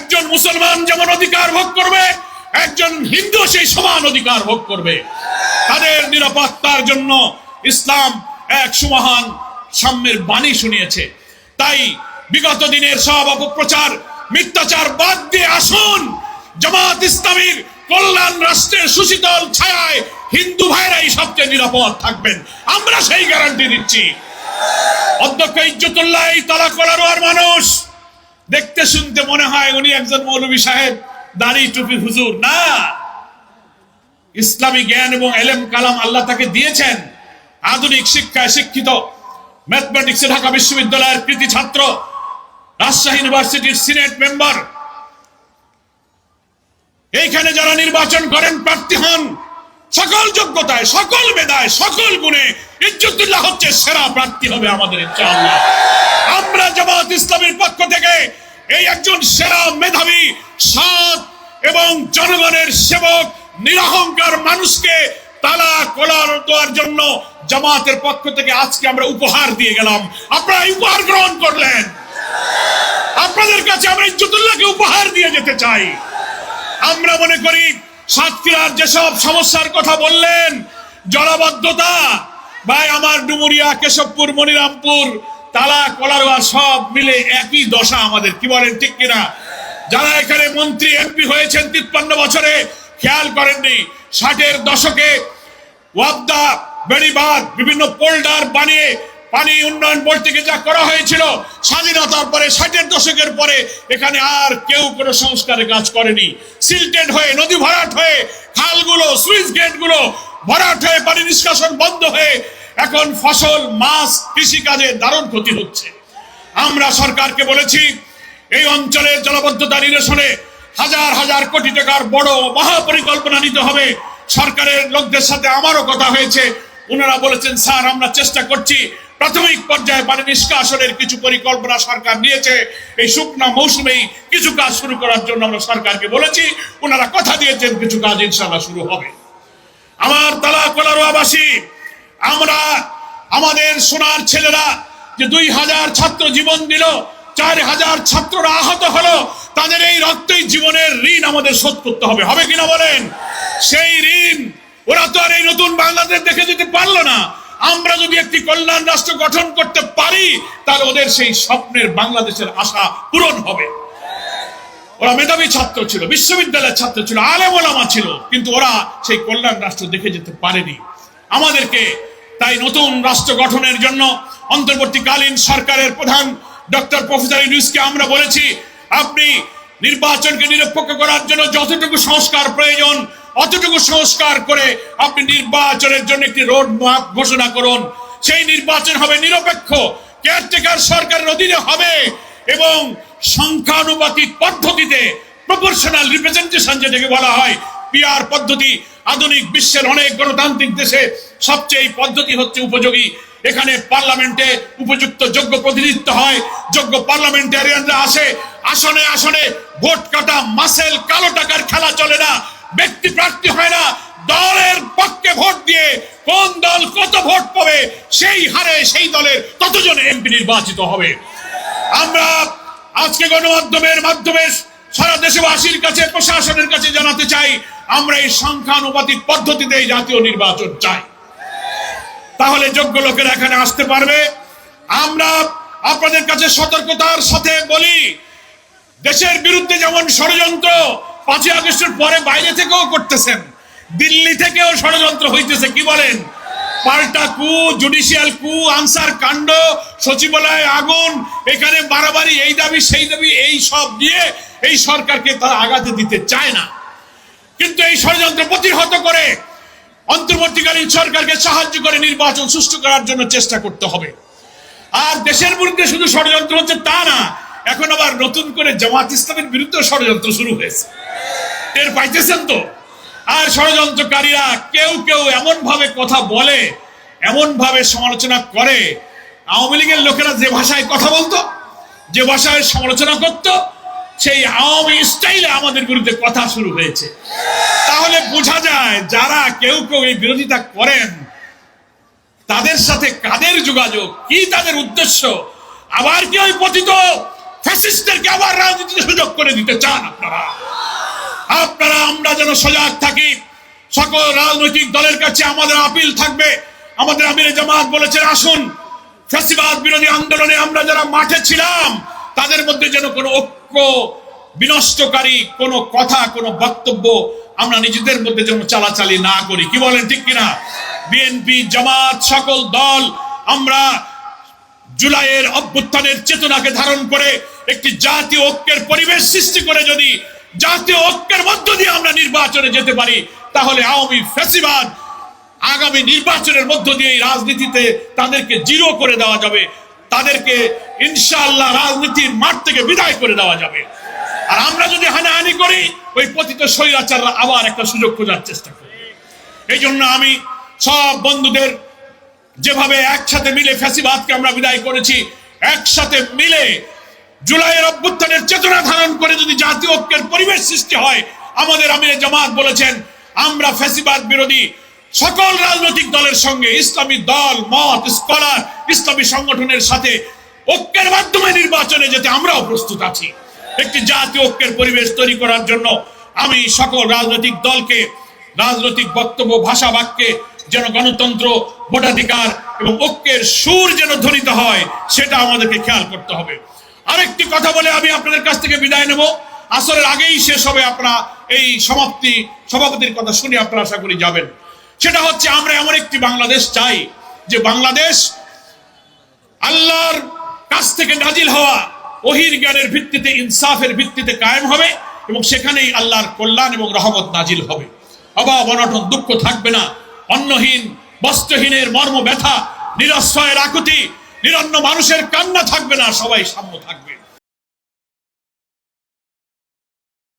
একজন মুসলমান যেমন অধিকার ভোগ করবে, একজন হিন্দু সেই সমান অধিকার ভোগ করবে। তাদের নিরাপত্তার জন্য ইসলাম এক সুমহান সাম্যের বাণী শুনিয়েছে। তাই বিগত দিনের সব অপপ্রচার, মিথ্যাচার বাদ দিয়ে আসুন, জামাত ইসলামীর কল্যাণ রাষ্ট্রের সুশীতল ছায়ায় হিন্দু ভাইরাই সবচেয়ে নিরাপদ থাকবেন, আমরা সেই গ্যারান্টি দিচ্ছি। অধ্যক্ষ ইজ্জতুল্লাহ এই তালাকলার মানুষ, দেখতে শুনতে মনে হয় উনি একজন মৌলভী সাহেব, দাড়ি টুপি হুজুর না। ইসলামী জ্ঞান এবং এলেম কালাম আল্লাহ তাকে দিয়েছেন। আধুনিক শিক্ষায় শিক্ষিত, ম্যাথমেটিক্সে ঢাকা বিশ্ববিদ্যালয়ের কৃতি ছাত্র, রাজশাহী ইউনিভার্সিটির সিনেট মেম্বার। এইখানে যারা নির্বাচন করেন, প্রার্থী হন, সকল যোগ্যতায়, সকল মেধায়, সকল গুণে ইজ্জতুল্লাহ হচ্ছে সেরা প্রার্থী হবে আমাদের ইনশাআল্লাহ। আমরা জামাত ইসলামের পক্ষ থেকে এই একজন সেরা মেধাবী, সৎ এবং জনগণের সেবক, নিরহংকার মানুষকে তালা কলার দেওয়ার জন্য জামাতের পক্ষ থেকে আজকে আমরা উপহার দিয়ে গেলাম। আপনারা উপহার গ্রহণ করলেন। আপনাদের কাছে আমরা ইজ্জতুল্লাহকে উপহার দিয়ে যেতে চাই। আমরা মনে করি সাতক্ষীরার যেসব সমস্যার কথা বললেন, জলাবদ্ধতা, ভাই আমার ডুমুরিয়া, কেশবপুর, মনিরামপুর, তালা কলারোয়া সব মিলে একই দশা আমাদের, কি বলেন ঠিক কিনা? যারা এখানে মন্ত্রী এমপি হয়েছেন 53 বছরে খেয়াল করেননি 60-এর দশকে ওয়াবদা, বেড়িবাঁধ, বিভিন্ন পোল্ডার বানিয়ে পানি উন্নয়ন বোর্ড থেকে যা করা হয়েছিল, স্বাধীনতার পরে 60-এর দশকের পরে এখানে আর কেউ কোনো সংস্কারের কাজ করেনি। সিলটেড হয়ে, নদী ভরাট হয়ে, খালগুলো, সুইচ গেটগুলো ভরাট হয়ে, পানি নিষ্কাশন বন্ধ হয়ে এখন ফসল, মাছ, কৃষিকাজে দারুণ ক্ষতি হচ্ছে। আমরা সরকারকে বলেছি এই অঞ্চলের জলাবদ্ধতা নিরসনে হাজার হাজার কোটি টাকার বড় মহাপরিকল্পনা নিতে হবে। সরকারের লোকদের সাথে আমারও কথা হয়েছে, ওনারা বলেছেন স্যার আমরা চেষ্টা করছি, প্রাথমিক পর্যায়ে পানি নিষ্কাশনের কিছু পরিকল্পনা সরকার নিয়েছে, এই শুকনা মৌসুমেই কিছু কাজ শুরু করার জন্য আমরা সরকারকে বলেছি, ওনারা কথা দিয়েছেন কিছু কাজ ইনশাআল্লাহ শুরু হবে। আমার তালা কলারোয়াবাসী, আমরা আমাদের সোনার ছেলেরা যে 2000 ছাত্র জীবন দিল, 4000 ছাত্ররা আহত হলো, তাদের এই রক্তই জীবনের ঋণ আমাদের শোধ করতে হবে, হবে কিনা বলেন? সেই ঋণ ওরা তো আর এই নতুন বাংলাদেশ দেখে যেতে পারলো না। আমরা যদি একটি কল্যাণ রাষ্ট্র গঠন করতে পারি, তাহলে ওদের সেই স্বপ্নের বাংলাদেশের আশা পূরণ হবে। ওরা মেধাবী ছাত্র ছিল, বিশ্ববিদ্যালয়ের ছাত্র ছিল, আলেম ওলামা ছিল, কিন্তু ওরা সেই কল্যাণ রাষ্ট্র দেখে যেতে পারেনি। আমাদেরকে তাই নতুন রাষ্ট্র গঠনের জন্য অন্তর্বর্তীকালীন সরকারের প্রধান ডক্টর প্রফেসর ইউনূসকে আমরা বলেছি, আপনি নির্বাচনকে নিরপেক্ষ করার জন্য যতটুকু সংস্কার প্রয়োজন অতটুকু সংস্কার করে আপনি নির্বাচনের জন্য একটি রোড ম্যাপ ঘোষণা করুন। সেই নির্বাচন হবে নিরপেক্ষ, কেয়ারটেকার সরকারের অধীনে হবে এবং সংখ্যানুপাতিক পদ্ধতিতে, প্রপোর্শনাল রিপ্রেজেন্টেশন যেটাকে বলা হয়, পিআর পদ্ধতি। আধুনিক বিশ্বের অনেক গণতান্ত্রিক দেশে সবচেয়ে এই পদ্ধতি হচ্ছে উপযোগী। এখানে পার্লামেন্টে উপযুক্ত যোগ্য প্রতিনিধিত্ব হয়, যোগ্য পার্লামেন্টারিয়ানরা আসে, আসনে আসনে ভোট কাটা মাসেল কালো টাকার খেলা চলে না, ব্যক্তি প্রার্থী হয় না, দলের পক্ষে ভোট দিয়ে কোন দল কত ভোট পাবে সেই হারে সেই দলের ততজন এমপি নির্বাচিত হবে। আমরা আজকে গণমাধ্যমের মাধ্যমে সারা দেশবাসীর কাছে, প্রশাসনের কাছে জানাতে চাই, আমরা এই সংখ্যানুপাতিক পদ্ধতিতে জাতীয় নির্বাচন চাই, তাহলে যোগ্য লোকেরা এখানে আসতে পারবে। আমরা আপনাদের কাছে সতর্কতার সাথে বলি, দেশের বিরুদ্ধে যেমন ষড়যন্ত্র 5ই আগস্টের পরে বাইরে থেকেও করতেছেন, দিল্লি থেকেও ষড়যন্ত্র হইতেছে, কি বলেন? পাল্টা কু, জুডিশিয়াল কু, আনসার কাণ্ড, সচিবালয়ে আগুন, এখানে বাড়াবাড়ি, এই দাবি সেই দাবি, এই সব দিয়ে এই সরকারকে তারা আগাতে দিতে চায় না। কিন্তু এই ষড়যন্ত্র প্রতিহত করে অন্তর্বর্তীকালীন সরকারকে সাহায্য করে নির্বাচন সুষ্ঠু করার জন্য চেষ্টা করতে হবে। আর দেশের বিরুদ্ধে শুধু ষড়যন্ত্র হচ্ছে তা না, এখন আবার নতুন করে জামাত ইসলামের বিরুদ্ধে ষড়যন্ত্র শুরু হয়েছে, টের পাইতেছেন তো? আর ষড়যন্ত্রকারীরা কেউ কেউ এমন ভাবে কথা বলে, এমন ভাবে সমালোচনা করে, আওয়ামী লীগের লোকেরা যে ভাষায় কথা বলতো, যে ভাষায় সমালোচনা করত, সেই আওয়ামী স্টাইলে আমাদের বিরুদ্ধে কথা শুরু হয়েছে। তাহলে বোঝা যায় যারা কেউ কেউ এই বিরোধিতা করেন তাদের সাথে কাদের যোগাযোগ, কি তাদের উদ্দেশ্য। আবার কি ওই পতিত ফ্যাসিস্টদেরকে আবার রাজনীতিতে সুযোগ করে দিতে চান আপনারা আমরা যেন সজাগ থাকি। সকল রাজনৈতিক দলের কাছে আমাদের আপিল থাকবে। আমাদের আমিরে জামাত বলেছেন, আসুন ফ্যাসিবাদ বিরোধী আন্দোলনে আমরা যারা মাঠে ছিলাম তাদের মধ্যে যেন কোনো ঐক্য বিনষ্টকারী কোনো কথা, কোনো বক্তব্য আমরা নিজেদের মধ্যে যেন চালাচালি না করি। কি বলেন, ঠিক কিনা? বিএনপি, জামাত, সকল দল আমরা জুলাইয়ের অভ্যুত্থানের চেতনাকে ধারণ করে একটি জাতীয় ঐক্যের পরিবেশ সৃষ্টি করে যদি জাতীয় ঐক্যের মধ্য দিয়ে আমরা নির্বাচনে যেতে পারি, তাহলে আওয়ামী ফ্যাসিবাদ আগামী নির্বাচনের মধ্য দিয়ে রাজনীতিতে তাদেরকে জিরো করে দেওয়া যাবে, তাদেরকে ইনশাআল্লাহ রাজনীতির মাঠ থেকে বিদায় করে দেওয়া যাবে। আর আমরা যদি হানাহানি করি, ওই পতিত স্বৈরাচাররা আবার একটা সুযোগ খোঁজার চেষ্টা করবে। এই জন্য আমি সব বন্ধুদের, যেভাবে একসাথে মিলে ফ্যাসিবাদকে আমরা বিদায় করেছি, একসাথে মিলে জুলাইয়ের অভ্যুত্থানের চেতনা ধারণ করে যদি জাতীয় ঐক্যের পরিবেশ সৃষ্টি হয়, আমাদের আমিরে জামাত বলেছেন আমরা ফ্যাসিবাদ বিরোধী সকল রাজনৈতিক দলের সঙ্গে, ইসলামী দল, মত, স্কলার, ইসলামী সংগঠনের সাথে ঐক্যের মাধ্যমে নির্বাচনে যেতে আমরাও প্রস্তুত আছি। একটি জাতীয় ঐক্যের পরিবেশ তৈরি করার জন্য আমি সকল রাজনৈতিক দলকে রাজনৈতিক বক্তব্য, ভাষা, বাক্যে যেন গণতন্ত্র, ভোটাধিকার এবং ঐক্যের সুর যেন ধ্বনিত হয়, সেটা আমাদেরকে খেয়াল করতে হবে। আরেকটি কথা বলে আমি আপনাদের কাছ থেকে বিদায় নেব। আসরের আগেই শেষ হবে, আপনারা এই সভাপতির কথা শুনে আপনারা আশা করি যাবেন। সেটা হচ্ছে, আমরা এমন একটি বাংলাদেশ চাই যে বাংলাদেশ আল্লাহর কাছ থেকে নাজিল হওয়া ওহীর জ্ঞানের ভিত্তিতে, ইনসাফের ভিত্তিতে কায়েম হবে এবং সেখানেই আল্লাহর কল্যাণ এবং রহমত নাজিল হবে। অভাব, অনটন, দুঃখ থাকবে না। অন্নহীন, বস্ত্রহীনের মর্ম ব্যথা, নিরশ্রয়ের আকুতি, নিরন্ন মানুষের কান্না থাকবে না। সবাই সাম্য থাকবে।